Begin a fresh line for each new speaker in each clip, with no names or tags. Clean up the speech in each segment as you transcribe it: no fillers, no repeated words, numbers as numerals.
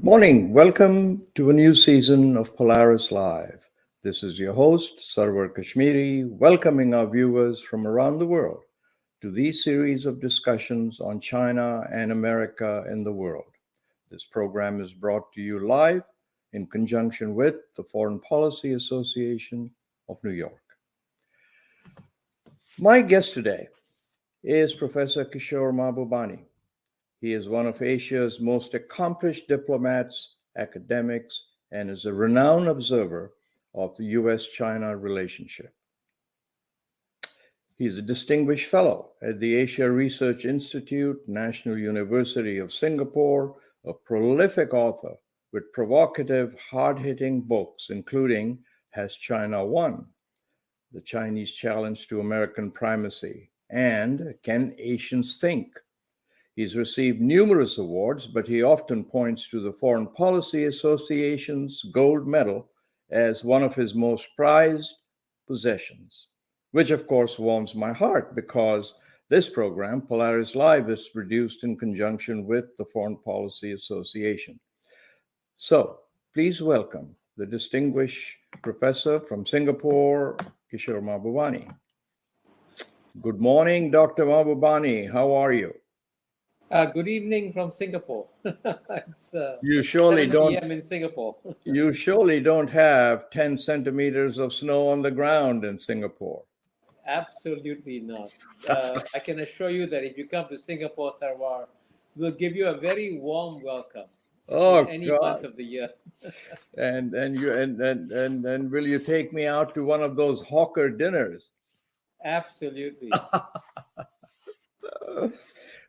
Morning. Welcome to a new season of Polaris Live. This is your host, Sarwar Kashmiri, welcoming our viewers from around the world to these series of discussions on China and America in the world. This program is brought to you live in conjunction with the Foreign Policy Association of New York. My guest today is Professor Kishore Mahbubani. He is one of Asia's most accomplished diplomats, academics, and is a renowned observer of the US-China relationship. He's a distinguished fellow at the Asia Research Institute, National University of Singapore, a prolific author with provocative, hard-hitting books, including Has China Won? The Chinese Challenge to American Primacy, and Can Asians Think? He's received numerous awards, but he often points to the Foreign Policy Association's gold medal as one of his most prized possessions, which of course warms my heart because this program, Polaris Live, is produced in conjunction with the Foreign Policy Association. So please welcome the distinguished professor from Singapore, Kishore Mahbubani. Good morning, Dr. Mahbubani. How are you?
Good evening from Singapore. It's
You surely
7
don't.
p.m. in Singapore.
You surely don't have 10 centimeters of snow on the ground in Singapore.
Absolutely not. I can assure you that if you come to Singapore, Sarwar, we'll give you a very warm welcome in
Oh
any month
God!
of the year.
And will you take me out to one of those hawker dinners?
Absolutely.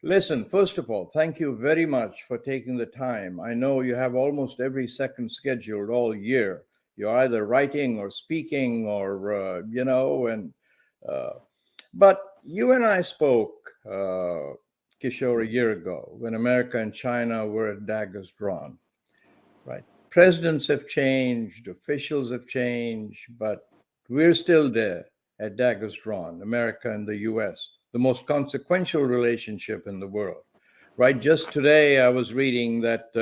Listen, first of all, thank you very much for taking the time. I know you have almost every second scheduled all year. You're either writing or speaking or, uh, but you and I spoke, Kishore, a year ago when America and China were at daggers drawn, right? Presidents have changed, officials have changed, but we're still there at daggers drawn, America and the US, the most consequential relationship in the world, right? Just today, I was reading that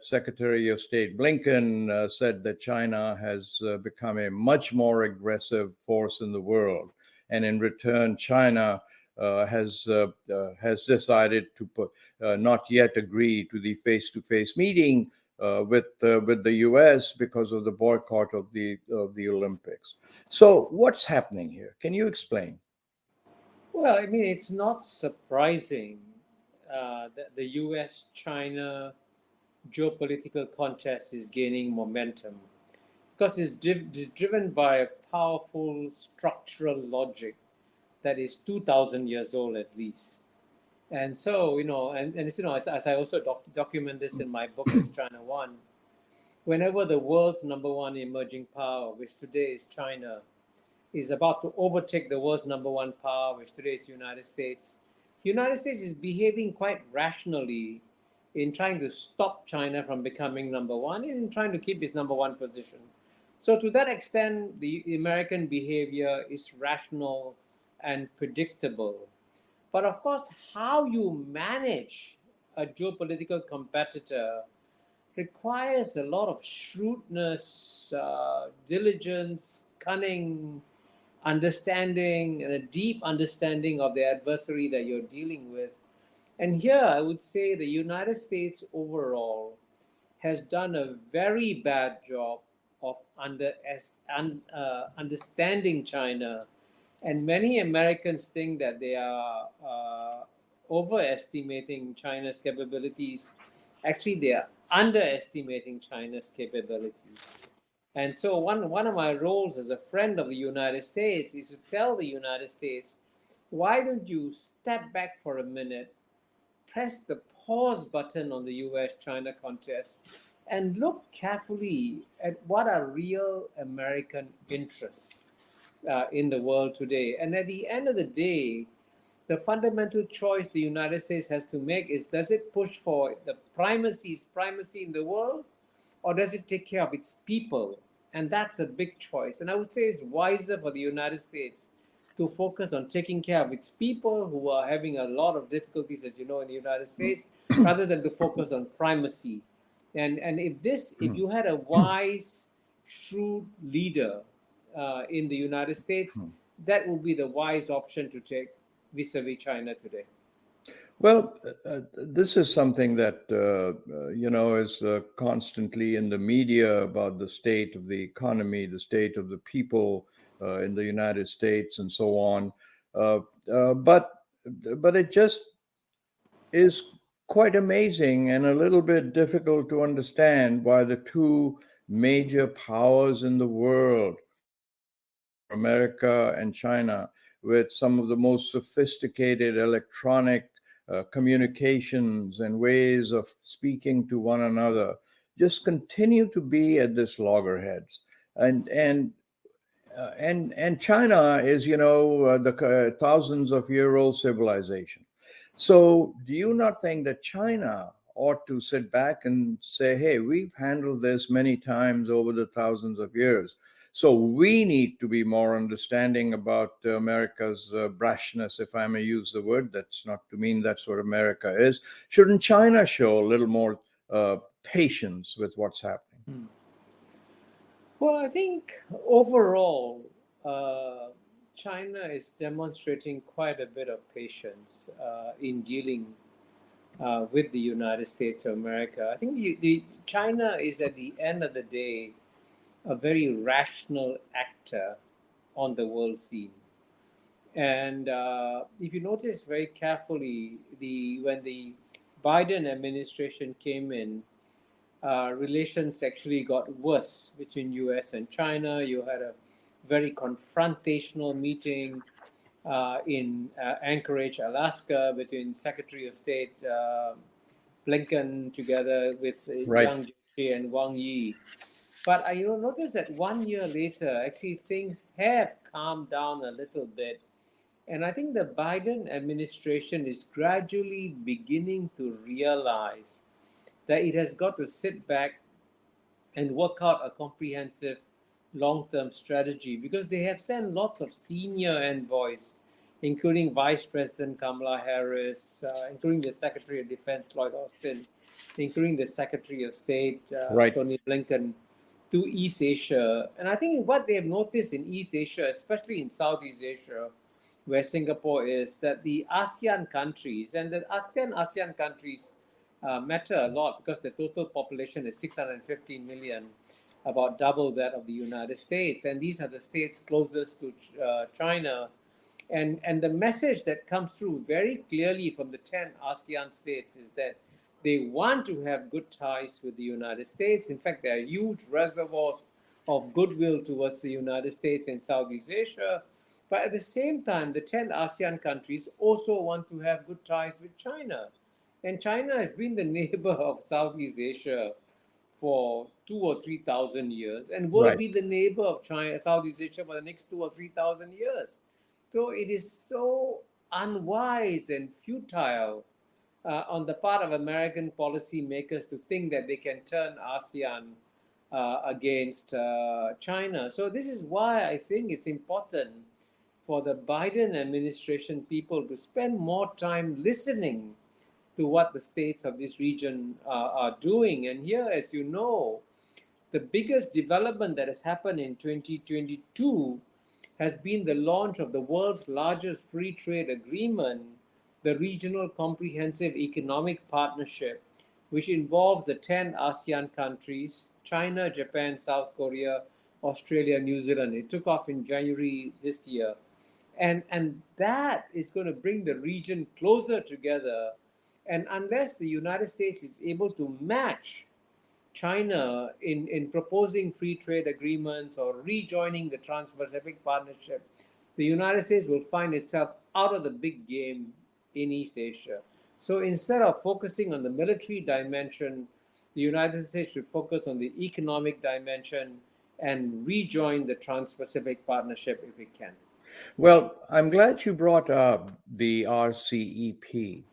Secretary of State Blinken said that China has become a much more aggressive force in the world, and in return, China has decided to not yet agree to the face-to-face meeting with the U.S. because of the boycott of the Olympics. So what's happening here? Can you explain?
Well, I mean, it's not surprising that the US-China geopolitical contest is gaining momentum because it's driven by a powerful structural logic that is 2,000 years old at least. And so, and it's, as I also document this in my book, As China Won, whenever the world's number one emerging power, which today is China, is about to overtake the world's number one power, which today is the United States is behaving quite rationally in trying to stop China from becoming number one and in trying to keep its number one position. So to that extent, the American behavior is rational and predictable. But of course, how you manage a geopolitical competitor requires a lot of shrewdness, diligence, cunning, understanding, and a deep understanding of the adversary that you're dealing with. And here I would say the United States overall has done a very bad job of understanding China. And many Americans think that they are overestimating China's capabilities. Actually, they are underestimating China's capabilities. And so one of my roles as a friend of the United States is to tell the United States, why don't you step back for a minute, press the pause button on the US-China contest, and look carefully at what are real American interests in the world today. And at the end of the day, the fundamental choice the United States has to make is, does it push for the primacy in the world, or does it take care of its people? And that's a big choice. And I would say it's wiser for the United States to focus on taking care of its people who are having a lot of difficulties, as you know, in the United States, rather than to focus on primacy. And if you had a wise, shrewd leader in the United States, that would be the wise option to take vis-a-vis China today.
Well, this is something that is constantly in the media about the state of the economy, the state of the people in the United States, and so on. Uh, but it just is quite amazing and a little bit difficult to understand why the two major powers in the world, America and China, with some of the most sophisticated electronic communications and ways of speaking to one another, just continue to be at this loggerheads. And China is, the thousands of year old civilization. So, do you not think that China ought to sit back and say, hey, we've handled this many times over the thousands of years. So we need to be more understanding about America's brashness, if I may use the word. That's not to mean that's what America is. Shouldn't China show a little more patience with what's happening?
Well, I think overall, China is demonstrating quite a bit of patience in dealing with the United States of America. I think China is, at the end of the day, a very rational actor on the world scene. And if you notice very carefully, when the Biden administration came in, relations actually got worse between U.S. and China. You had a very confrontational meeting in Anchorage, Alaska, between Secretary of State Blinken together with
Right.
Yang Jiechi and Wang Yi. But you'll notice that 1 year later, actually things have calmed down a little bit. And I think the Biden administration is gradually beginning to realize that it has got to sit back and work out a comprehensive long-term strategy, because they have sent lots of senior envoys, including Vice President Kamala Harris, including the Secretary of Defense Lloyd Austin, including the Secretary of State
Right.
Tony Blinken, to East Asia. And I think what they have noticed in East Asia, especially in Southeast Asia, where Singapore is, that the ASEAN countries, and the 10 ASEAN countries matter a lot because the total population is 615 million, about double that of the United States. And these are the states closest to China. And the message that comes through very clearly from the 10 ASEAN states is that they want to have good ties with the United States. In fact, there are huge reservoirs of goodwill towards the United States and Southeast Asia. But at the same time, the 10 ASEAN countries also want to have good ties with China. And China has been the neighbor of Southeast Asia for 2,000 or 3,000 years, and will
Right.
be the neighbor of China, Southeast Asia, for the next 2,000 or 3,000 years. So it is so unwise and futile on the part of American policymakers to think that they can turn ASEAN against China. So this is why I think it's important for the Biden administration people to spend more time listening to what the states of this region are doing. And here, as you know, the biggest development that has happened in 2022 has been the launch of the world's largest free trade agreement, the Regional Comprehensive Economic Partnership, which involves the 10 ASEAN countries, China, Japan, South Korea, Australia, New Zealand. It took off in January this year. And that is going to bring the region closer together. And unless the United States is able to match China in proposing free trade agreements or rejoining the Trans-Pacific Partnership, the United States will find itself out of the big game in East Asia. So instead of focusing on the military dimension, the United States should focus on the economic dimension and rejoin the Trans-Pacific Partnership if it can.
Well, I'm glad you brought up the RCEP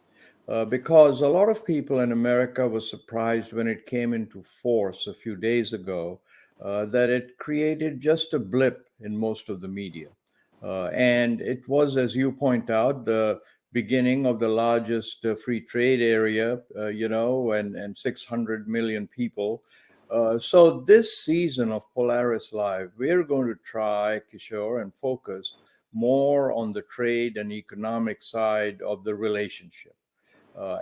because a lot of people in America were surprised when it came into force a few days ago that it created just a blip in most of the media. And it was, as you point out, beginning of the largest free trade area, and 600 million people. So this season of Polaris Live, we're going to try, Kishore, and focus more on the trade and economic side of the relationship.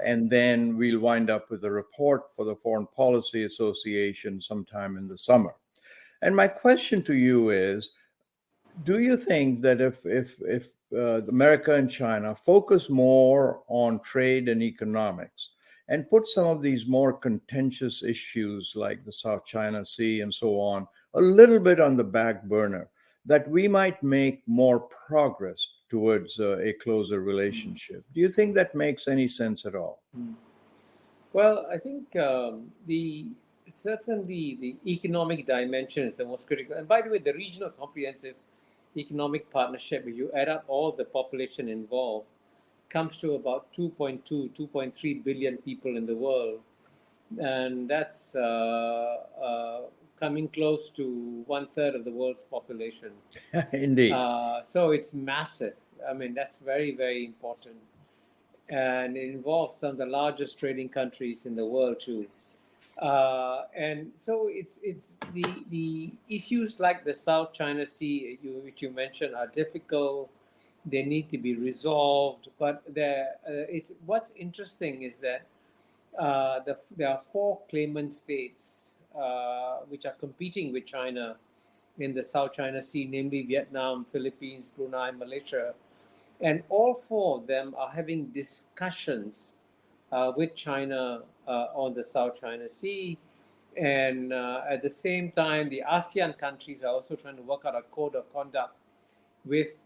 And then we'll wind up with a report for the Foreign Policy Association sometime in the summer. And my question to you is, do you think that if America and China focus more on trade and economics and put some of these more contentious issues like the South China Sea and so on a little bit on the back burner, that we might make more progress towards a closer relationship? Do you think that makes any sense at all?
Well, I think the certainly the economic dimension is the most critical. And by the way, the regional comprehensive economic partnership, if you add up all the population involved, comes to about 2.3 billion people in the world. And that's coming close to 1/3 of the world's population.
Indeed.
So it's massive. I mean, that's very, very important. And it involves some of the largest trading countries in the world too. And so it's the issues like the South China Sea, which you mentioned, are difficult. They need to be resolved. But it's what's interesting is that there are four claimant states which are competing with China in the South China Sea, namely Vietnam, Philippines, Brunei, Malaysia. And all four of them are having discussions with China on the South China Sea. And at the same time, the ASEAN countries are also trying to work out a code of conduct with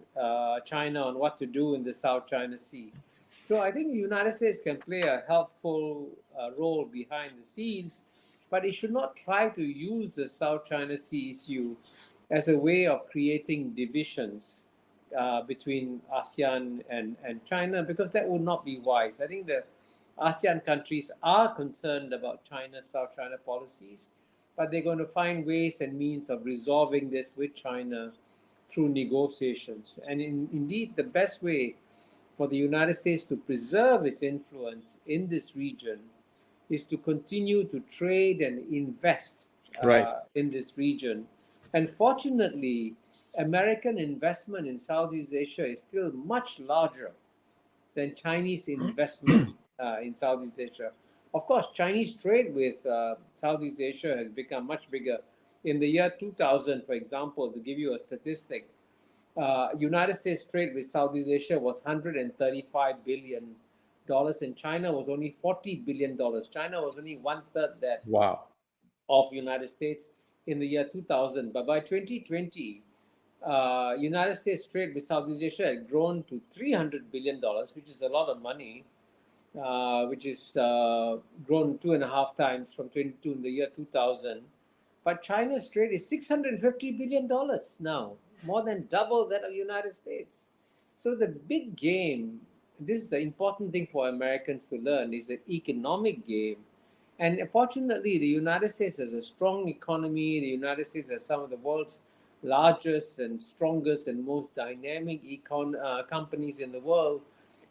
China on what to do in the South China Sea. So I think the United States can play a helpful role behind the scenes, but it should not try to use the South China Sea issue as a way of creating divisions between ASEAN and China, because that would not be wise. I think the ASEAN countries are concerned about China's South China policies, but they're going to find ways and means of resolving this with China through negotiations. And indeed, the best way for the United States to preserve its influence in this region is to continue to trade and invest
Right.
in this region. And fortunately, American investment in Southeast Asia is still much larger than Chinese investment in Southeast Asia. Of course, Chinese trade with Southeast Asia has become much bigger. In the year 2000, for example, to give you a statistic, United States trade with Southeast Asia was $135 billion, and China was only $40 billion. China was only 1/3 that
Wow.
of United States in the year 2000. But by 2020, United States trade with Southeast Asia had grown to $300 billion, which is a lot of money, which is grown 2.5 times from 22 in the year 2000. But China's trade is $650 billion now, more than double that of the United States. So the big game, this is the important thing for Americans to learn, is the economic game. And fortunately, the United States has a strong economy. The United States has some of the world's largest and strongest and most dynamic companies in the world.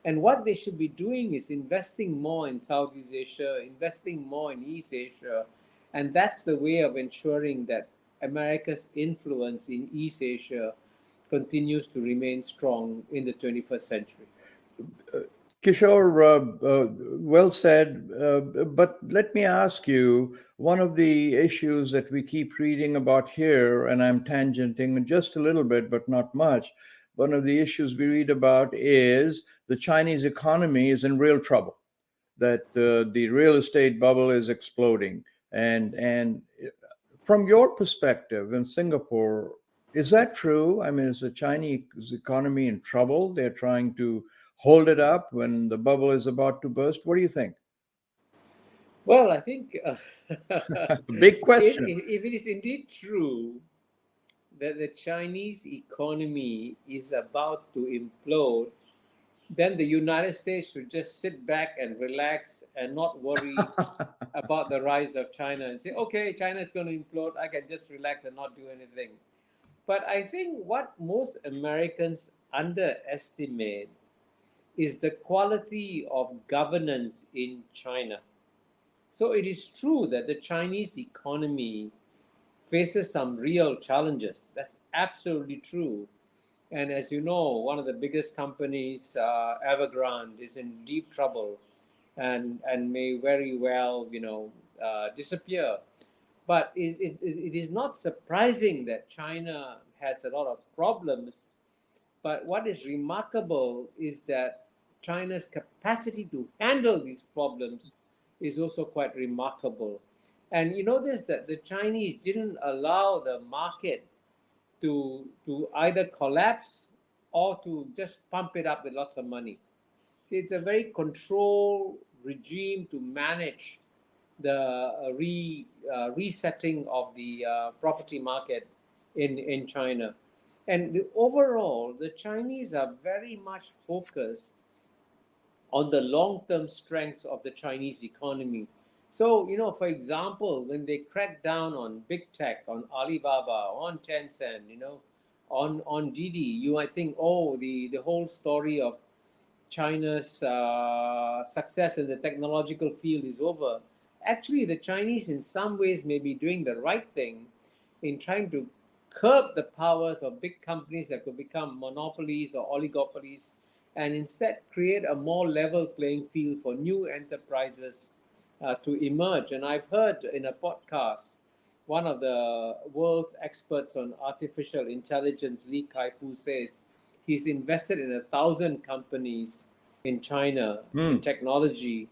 And what they should be doing is investing more in Southeast Asia, investing more in East Asia. And that's the way of ensuring that America's influence in East Asia continues to remain strong in the 21st century.
Kishore, well said. But let me ask you, one of the issues that we keep reading about here, and I'm tangenting just a little bit, but not much. One of the issues we read about is the Chinese economy is in real trouble, that the real estate bubble is exploding. And from your perspective in Singapore, is that true? I mean, is the Chinese economy in trouble? They're trying to hold it up when the bubble is about to burst. What do you think?
Well, I think
Big question.
if it is indeed true that the Chinese economy is about to implode, then the United States should just sit back and relax and not worry about the rise of China and say, okay, China is going to implode. I can just relax and not do anything. But I think what most Americans underestimate is the quality of governance in China. So it is true that the Chinese economy faces some real challenges. That's absolutely true. And as you know, one of the biggest companies, Evergrande, is in deep trouble, and may very well, disappear. But it is not surprising that China has a lot of problems. But what is remarkable is that China's capacity to handle these problems is also quite remarkable. And you notice that the Chinese didn't allow the market to either collapse or to just pump it up with lots of money. It's a very controlled regime to manage the resetting of the property market in China. And overall, the Chinese are very much focused on the long-term strengths of the Chinese economy. So, for example, when they crack down on big tech, on Alibaba, on Tencent, on Didi, you might think, oh, the whole story of China's success in the technological field is over. Actually, the Chinese, in some ways, may be doing the right thing in trying to curb the powers of big companies that could become monopolies or oligopolies, and instead create a more level playing field for new enterprises to emerge. And I've heard in a podcast, one of the world's experts on artificial intelligence, Li Kai-fu, says he's invested in 1,000 companies in China in
Hmm.
technology.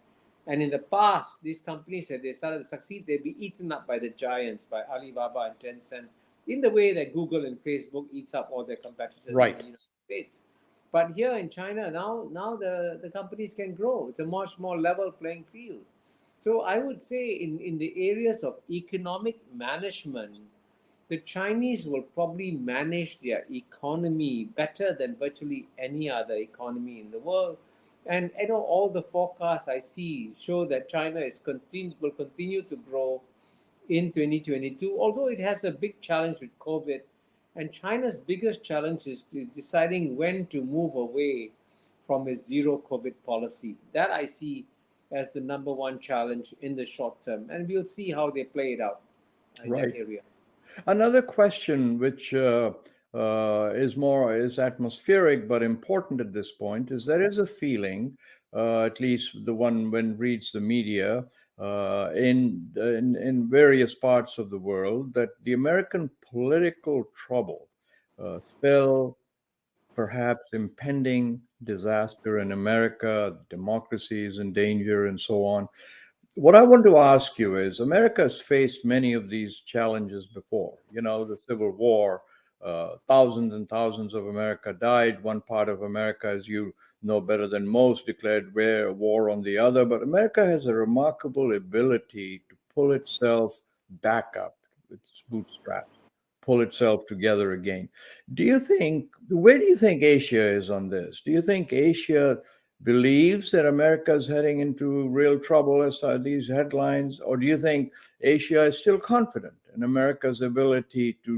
And in the past, these companies, if they started to succeed, they'd be eaten up by the giants, by Alibaba and Tencent, in the way that Google and Facebook eats up all their competitors in the
Right.
United States. But here in China, now the companies can grow. It's a much more level playing field. So I would say in the areas of economic management, the Chinese will probably manage their economy better than virtually any other economy in the world. And all the forecasts I see show that China will continue to grow in 2022, although it has a big challenge with COVID. And China's biggest challenge is deciding when to move away from its zero COVID policy. That I see as the number one challenge in the short term. And we'll see how they play it out in that
Right.
area.
Another question, which is atmospheric but important at this point, is there is a feeling, at least the one when reads the media in various parts of the world, that the American political trouble, spell, perhaps impending disaster in America, democracy is in danger, and so on. What I want to ask you is America has faced many of these challenges before. The Civil War, thousands and thousands of America died. One part of America, as you know better than most, declared war on the other. But America has a remarkable ability to pull itself back up with its bootstraps, pull itself together again. Where do you think Asia is on this? Do you think Asia believes that America is heading into real trouble as these headlines, or do you think Asia is still confident in America's ability to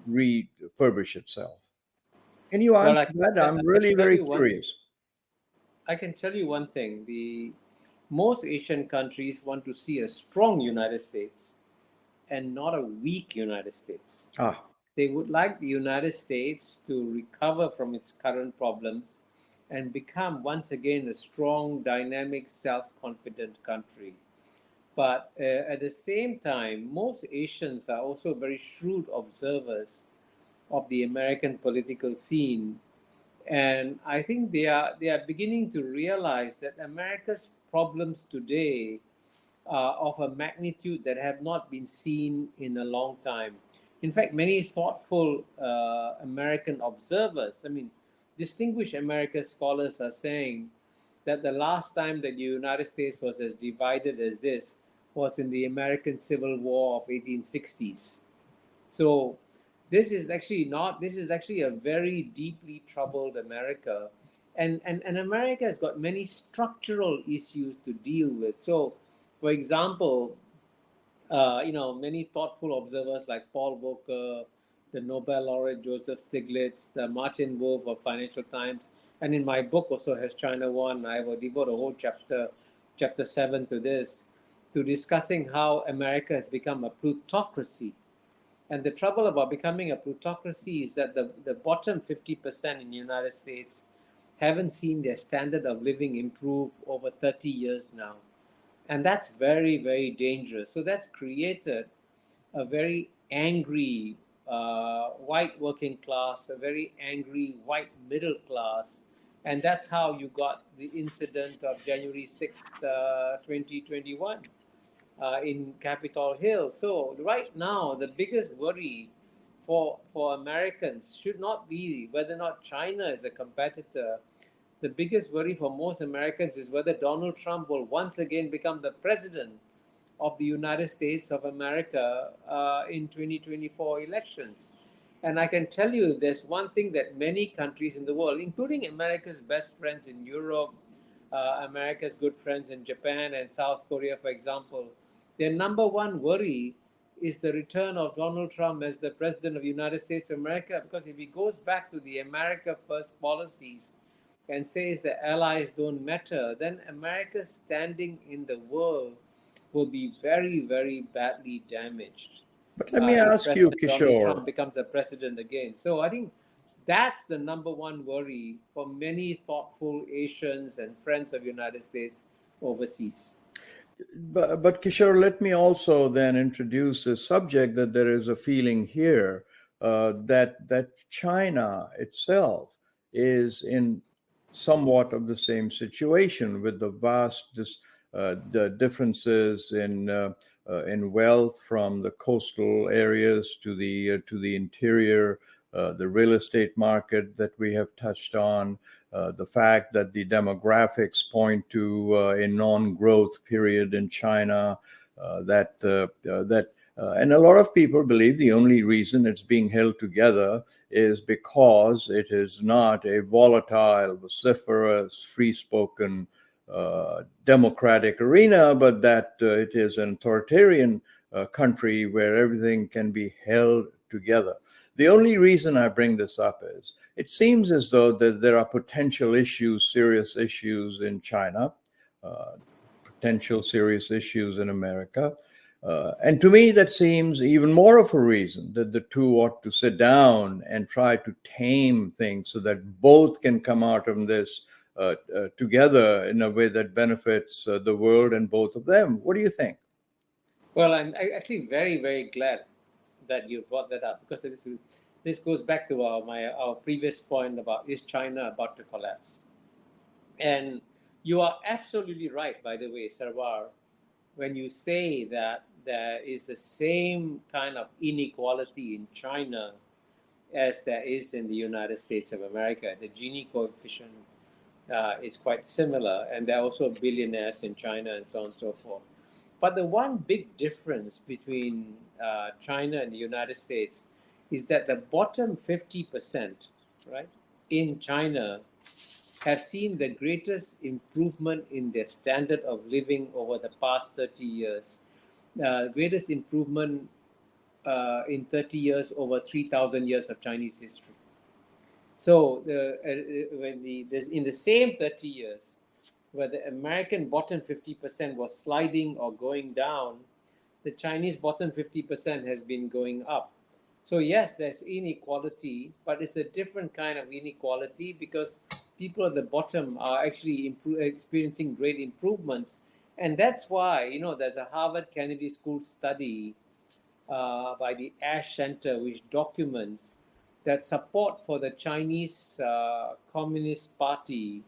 refurbish itself? Can you
Well,
answer that? I'm really very curious.
I can tell you one thing. The most Asian countries want to see a strong United States and not a weak United States.
Ah,
They would like the United States to recover from its current problems and become once again a strong, dynamic, self-confident country. But at the same time, most Asians are also very shrewd observers of the American political scene, and I think they are beginning to realize that America's problems today are of a magnitude that have not been seen in a long time. In fact, many thoughtful American observers, I mean, distinguished American scholars, are saying that the last time that the United States was as divided as this was in the American Civil War of 1860s. So this is actually a very deeply troubled America. And America has got many structural issues to deal with. So, for example, many thoughtful observers like Paul Volcker, the Nobel laureate Joseph Stiglitz, the Martin Wolf of Financial Times, and in my book also, Has China Won? I will devote a whole chapter 7 to this, to discussing how America has become a plutocracy. And the trouble about becoming a plutocracy is that the bottom 50% in the United States haven't seen their standard of living improve over 30 years now. And that's very, very dangerous. So that's created a very angry white working class, a very angry white middle class. And that's how you got the incident of January 6th, 2021 in Capitol Hill. So right now, the biggest worry for Americans should not be whether or not China is a competitor. The biggest worry for most Americans is whether Donald Trump will once again become the president of the United States of America in 2024 elections. And I can tell you there's one thing that many countries in the world, including America's best friends in Europe, America's good friends in Japan and South Korea, for example, their number one worry is the return of Donald Trump as the president of the United States of America. Because if he goes back to the America First policies and says that allies don't matter, then America's standing in the world will be very, very badly damaged
But let me
if
ask you,
President Donald
Kishore.
Trump becomes a president again. So I think that's the number one worry for many thoughtful Asians and friends of the United States overseas.
But Kishore, let me also then introduce the subject that there is a feeling here that China itself is in somewhat of the same situation with the vast the differences in wealth from the coastal areas to the interior, the real estate market that we have touched on, the fact that the demographics point to a non-growth period in China, and a lot of people believe the only reason it's being held together is because it is not a volatile, vociferous, free-spoken, democratic arena, but that it is an authoritarian country where everything can be held together. The only reason I bring this up is it seems as though that there are potential issues, serious issues in China, potential serious issues in America. And to me, that seems even more of a reason that the two ought to sit down and try to tame things so that both can come out of this together in a way that benefits the world and both of them. What do you think?
Well, I'm actually very, very glad that you brought that up, because this goes back to our previous point about, is China about to collapse? And you are absolutely right, by the way, Sarwar, when you say that there is the same kind of inequality in China as there is in the United States of America. The Gini coefficient is quite similar, and there are also billionaires in China and so on and so forth. But the one big difference between China and the United States is that the bottom 50%, right, in China have seen the greatest improvement in their standard of living over the past 30 years. Greatest improvement in 30 years over 3,000 years of Chinese history. So in the same 30 years, where the American bottom 50% was sliding or going down, the Chinese bottom 50% has been going up. So yes, there's inequality, but it's a different kind of inequality, because people at the bottom are actually experiencing great improvements. And that's why, there's a Harvard Kennedy School study by the Ash Center, which documents that support for the Chinese Communist Party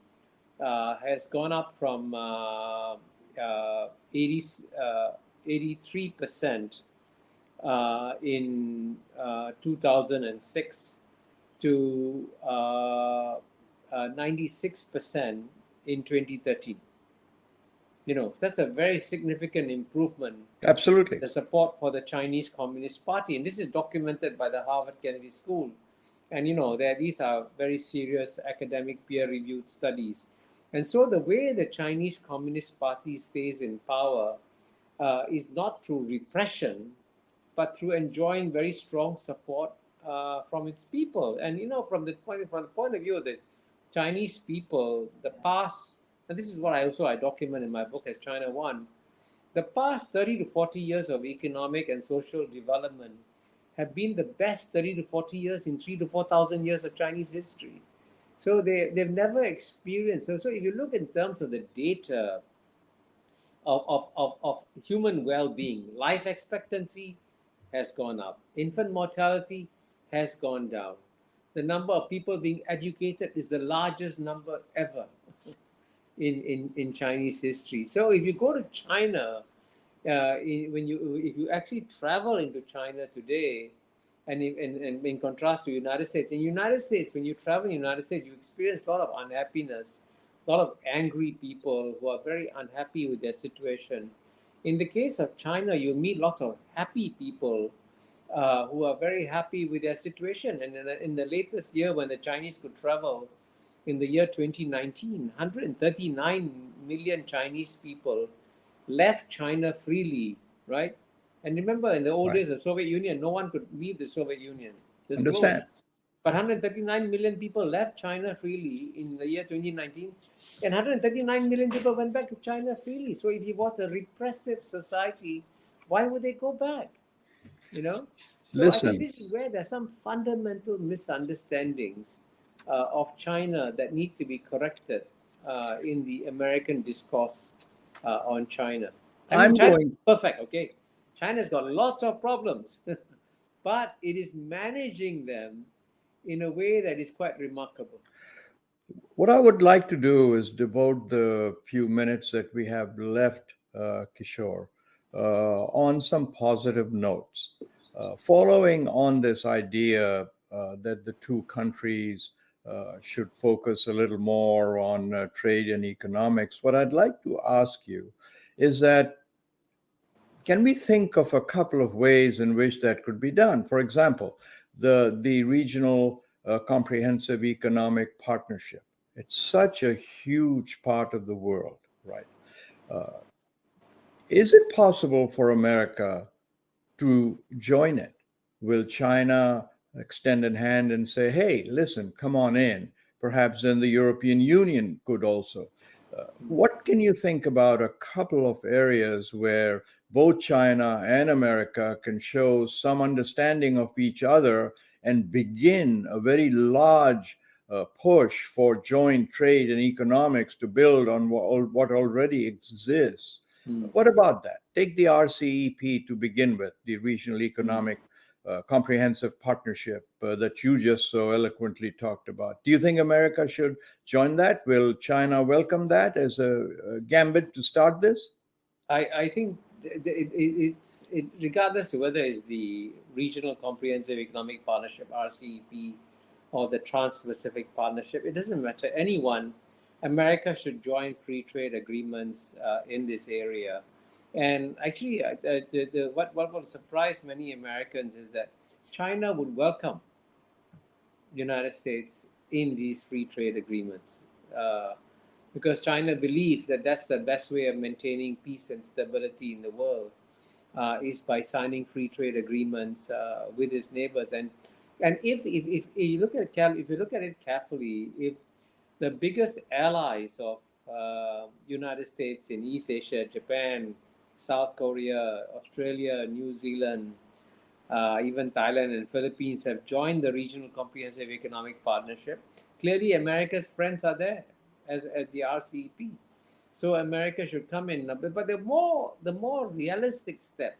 has gone up from 83% in 2006 to 96% in 2013. So that's a very significant improvement.
Absolutely.
The support for the Chinese Communist Party. And this is documented by the Harvard Kennedy School. And, these are very serious academic peer-reviewed studies. And so the way the Chinese Communist Party stays in power is not through repression, but through enjoying very strong support from its people. And from the point of view of the Chinese people, the past, and this is what I document in my book as China One, the past 30 to 40 years of economic and social development have been the best 30 to 40 years in 3 to 4,000 years of Chinese history. So they've never experienced. So if you look in terms of the data of human well-being, life expectancy has gone up, infant mortality has gone down. The number of people being educated is the largest number ever in Chinese history. So if you go to China, if you actually travel into China today, and in contrast to United States, in United States, when you travel in the United States, you experience a lot of unhappiness, a lot of angry people who are very unhappy with their situation. In the case of China, you meet lots of happy people who are very happy with their situation. And in the latest year, when the Chinese could travel, in the year 2019, 139 million Chinese people left China freely, right? And remember, in the old
Right.
days of Soviet Union, no one could leave the Soviet Union. It was closed.
Understand?
But 139 million people left China freely in the year 2019, and 139 million people went back to China freely. So if it was a repressive society, why would they go back? You know? So I think
Listen,
this is where there's some fundamental misunderstandings of China that need to be corrected in the American discourse on China. I mean,
I'm
China's
going.
perfect, okay? China's got lots of problems, but it is managing them in a way that is quite remarkable.
What I would like to do is devote the few minutes that we have left, Kishore, on some positive notes. Following on this idea that the two countries should focus a little more on trade and economics, what I'd like to ask you is that can we think of a couple of ways in which that could be done? For example, the regional comprehensive economic partnership. It's such a huge part of the world, right? Uh, is it possible for America to join it? Will China extend a hand and say, hey, listen, come on in? Perhaps then the European Union could also. What can you think about a couple of areas where both China and America can show some understanding of each other and begin a very large push for joint trade and economics to build on what already exists?
Mm.
What about that? Take the RCEP to begin with, the Regional
Mm.
Economic Comprehensive Partnership that you just so eloquently talked about. Do you think America should join that? Will China welcome that as a gambit to start this?
I think regardless of whether it's the Regional Comprehensive Economic Partnership (RCEP) or the Trans-Pacific Partnership, it doesn't matter. Anyone, America should join free trade agreements in this area. And actually, what will surprise many Americans is that China would welcome the United States in these free trade agreements. Because China believes that that's the best way of maintaining peace and stability in the world is by signing free trade agreements with its neighbors. And if you look at if you look at it carefully, if the biggest allies of United States in East Asia, Japan, South Korea, Australia, New Zealand, even Thailand and Philippines have joined the Regional Comprehensive Economic Partnership. Clearly, America's friends are there as the RCEP. So America should come in. But the more realistic step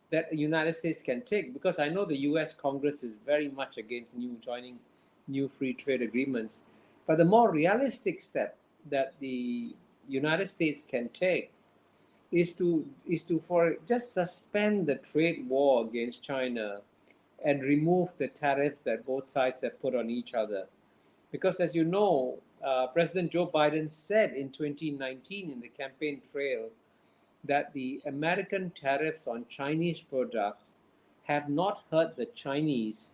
that the United States can take, because I know the U.S. Congress is very much against joining new free trade agreements, but the more realistic step that the United States can take is to for just suspend the trade war against China and remove the tariffs that both sides have put on each other. Because as you know, President Joe Biden said in 2019 in the campaign trail that the American tariffs on Chinese products have not hurt the Chinese,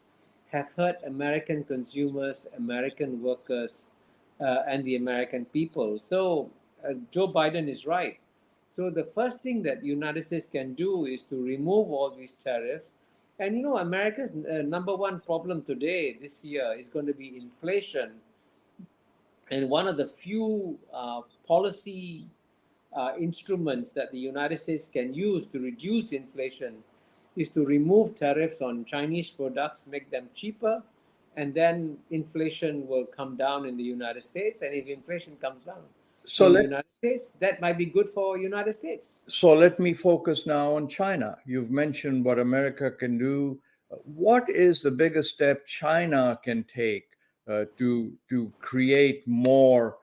have hurt American consumers, American workers, and the American people. So Joe Biden is right. So the first thing that the United States can do is to remove all these tariffs And America's number one problem today, this year, is going to be inflation. And one of the few policy instruments that the United States can use to reduce inflation is to remove tariffs on Chinese products, make them cheaper, and then inflation will come down in the United States. And if inflation comes down
So
in the
let
United States, that might be good for United States.
so let me focus now on China. You've mentioned what America can do. What is the biggest step China can take to create more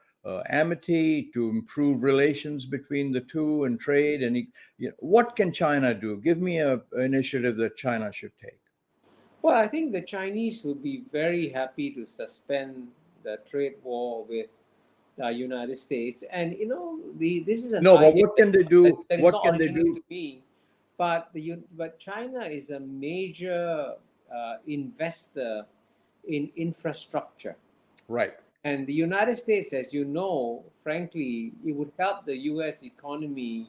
amity, to improve relations between the two and trade? And what can China do? Give me an initiative that China should take.
Well, I think the Chinese would be very happy to suspend the trade war with the United States. And this is an
No, but
idea
what can they do?
that is
What
not
can they
original
do?
to me, but China is a major investor in infrastructure.
Right.
And the United States, as you know, frankly, it would help the US economy.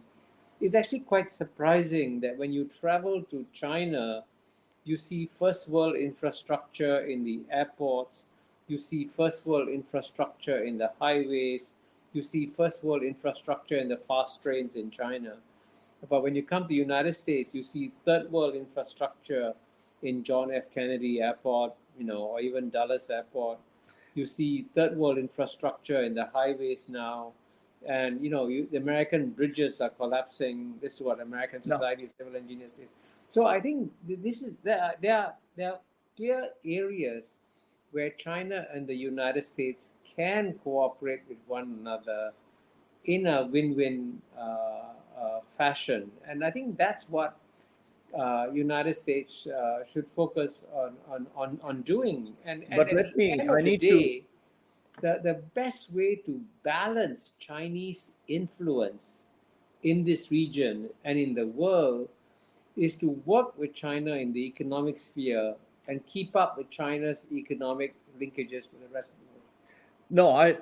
It's actually quite surprising that when you travel to China, you see first world infrastructure in the airports, you see first world infrastructure in the highways, you see first world infrastructure in the fast trains in China. But when you come to the United States, you see third world infrastructure in John F. Kennedy Airport, or even Dallas Airport. You see third world infrastructure in the highways now. And the American bridges are collapsing. This is what American
No.
Society of Civil Engineers says. So I think this is there are clear areas where China and the United States can cooperate with one another in a win-win fashion, and I think that's what United States should focus on doing. And
But
at the end
I
of the
need to.
day, the best way to balance Chinese influence in this region and in the world is to work with China in the economic sphere and keep up with China's economic linkages with the rest of the world.
No, I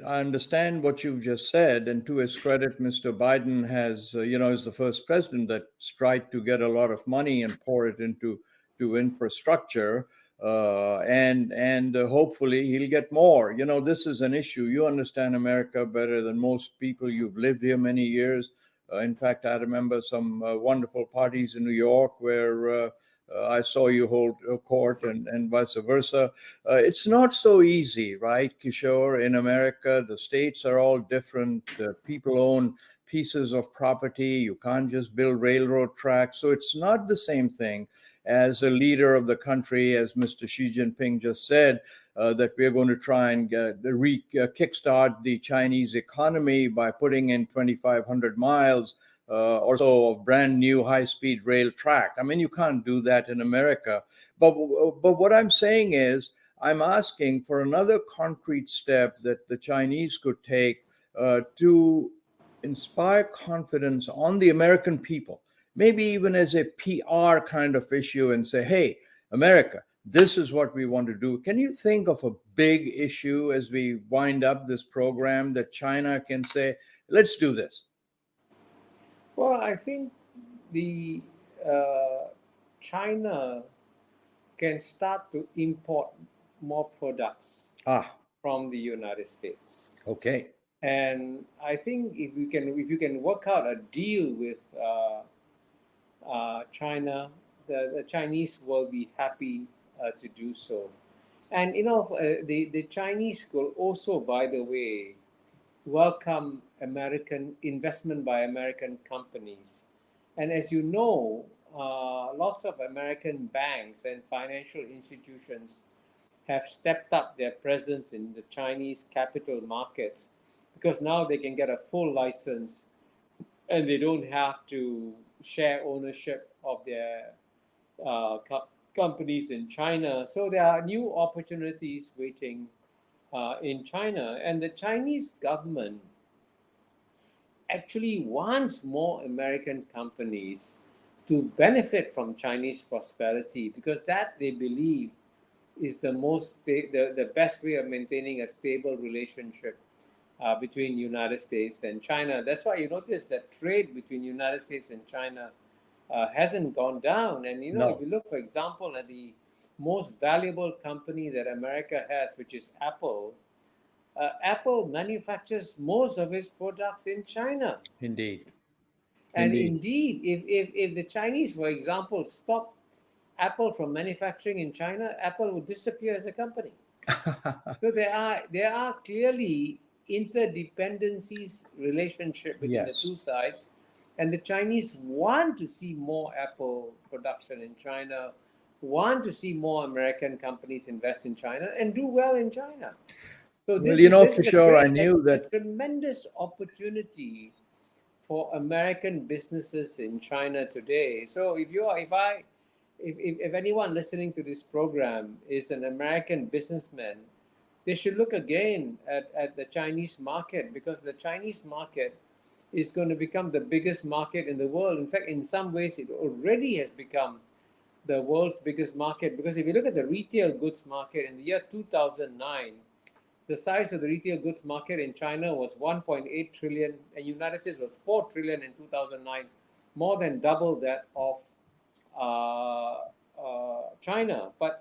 understand what you've just said, and to his credit, Mr. Biden has, is the first president that's tried to get a lot of money and pour it into infrastructure, and hopefully he'll get more. This is an issue. You understand America better than most people. You've lived here many years. In fact, I remember some wonderful parties in New York where I saw you hold court, and vice versa. It's not so easy, right, Kishore? In America, the states are all different. People own pieces of property. You can't just build railroad tracks. So it's not the same thing as a leader of the country, as Mr. Xi Jinping just said, that we're going to try and kickstart the Chinese economy by putting in 2,500 miles or so of brand new high-speed rail track. I mean, you can't do that in America. But what I'm saying is, I'm asking for another concrete step that the Chinese could take to inspire confidence on the American people, maybe even as a PR kind of issue, and say, hey, America, this is what we want to do. Can you think of a big issue as we wind up this program that China can say, let's do this?
Well, I think the uh, China can start to import more products
Ah,
from the United States.
okay.
And I think if you can work out a deal with China, the Chinese will be happy to do so. And the Chinese will also, by the way, welcome American investment by American companies. And as you know, lots of American banks and financial institutions have stepped up their presence in the Chinese capital markets because now they can get a full license and they don't have to share ownership of their companies in China. So there are new opportunities waiting in China. And the Chinese government actually wants more American companies to benefit from Chinese prosperity because that they believe is the best way of maintaining a stable relationship between United States and China. That's why you notice that trade between United States and China hasn't gone down. And if
No,
you look, for example, at the most valuable company that America has, which is Apple, Apple manufactures most of its products in China.
indeed.
And
Indeed.
indeed, if the Chinese, for example, stop Apple from manufacturing in China, Apple would disappear as a company. So there are clearly interdependencies relationship between the
Yes.
two sides, and the Chinese want to see more Apple production in China, want to see more American companies invest in China and do well in China. So
Well,
this is a
Kishore, I
great and
knew
a
that.
tremendous opportunity for American businesses in China today. So if anyone listening to this program is an American businessman, they should look again at the Chinese market, because the Chinese market is going to become the biggest market in the world. In fact, in some ways, it already has become the world's biggest market, because if you look at the retail goods market in the year 2009, the size of the retail goods market in China was 1.8 trillion, and United States was 4 trillion in 2009, more than double that of China. But